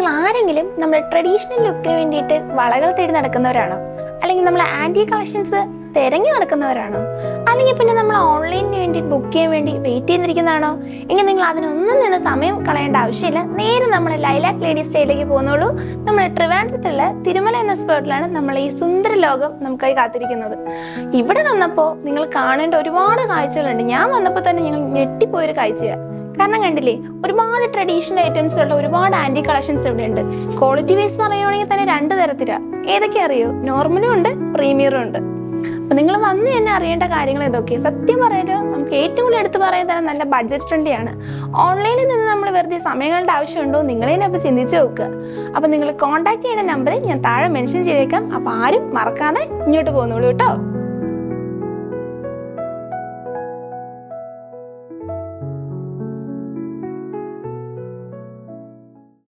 നിങ്ങൾ ആരെങ്കിലും നമ്മുടെ ട്രഡീഷണൽ ലുക്കിന് വേണ്ടിയിട്ട് വളകൾ തേടി നടക്കുന്നവരാണോ? അല്ലെങ്കിൽ നമ്മൾ ആൻറ്റി കളക്ഷൻസ് തിരഞ്ഞു നടക്കുന്നവരാണോ? അല്ലെങ്കിൽ പിന്നെ നമ്മൾ ഓൺലൈനിന് വേണ്ടി ബുക്ക് ചെയ്യാൻ വേണ്ടി വെയിറ്റ് ചെയ്തിരിക്കുന്നതാണോ? എങ്കിൽ നിങ്ങൾ അതിനൊന്നും നിന്ന് സമയം കളയേണ്ട ആവശ്യമില്ല. നേരെ നമ്മൾ ലൈലാക്ക് ലേഡി സ്റ്റൈലിലേക്ക് പോകുന്നുള്ളൂ. നമ്മുടെ ട്രിവാൻഡ്രത്തുള്ള തിരുമല എന്ന സ്പോട്ടിലാണ് നമ്മൾ ഈ സുന്ദര ലോകം നമുക്കായി കാത്തിരിക്കുന്നത്. ഇവിടെ വന്നപ്പോൾ നിങ്ങൾ കാണേണ്ട ഒരുപാട് കാഴ്ചകളുണ്ട്. ഞാൻ വന്നപ്പോൾ തന്നെ ഞങ്ങൾ ഞെട്ടിപ്പോയൊരു കാഴ്ചയാണ്. കാരണം കണ്ടില്ലേ, ഒരുപാട് ട്രഡീഷണൽ ഐറ്റംസ് ഉള്ള ഒരുപാട് ആൻറ്റി കളക്ഷൻസ് ഇവിടെ ഉണ്ട്. ക്വാളിറ്റി വൈസ് പറയുകയാണെങ്കിൽ തന്നെ 2 തരത്തിലാണ്. ഏതൊക്കെ അറിയോ? നോർമലും ഉണ്ട്, പ്രീമിയറും ഉണ്ട്. അപ്പൊ നിങ്ങൾ വന്ന് തന്നെ അറിയേണ്ട കാര്യങ്ങൾ ഇതൊക്കെ. സത്യം പറയാലോ, നമുക്ക് ഏറ്റവും കൂടുതൽ എടുത്ത് പറയുന്നത് നല്ല ബഡ്ജറ്റ് ഫ്രണ്ട്ലി ആണ്. ഓൺലൈനിൽ നിന്ന് നമ്മൾ വെറുതെ സമയങ്ങളുടെ ആവശ്യമുണ്ടോ നിങ്ങളതിനെ അപ്പോൾ ചിന്തിച്ച് നോക്കുക. അപ്പൊ നിങ്ങൾ കോൺടാക്ട് ചെയ്യുന്ന നമ്പർ ഞാൻ താഴെ മെൻഷൻ ചെയ്തേക്കാം. അപ്പൊ ആരും മറക്കാതെ ഇങ്ങോട്ട് പോകുന്നുള്ളൂ കേട്ടോ.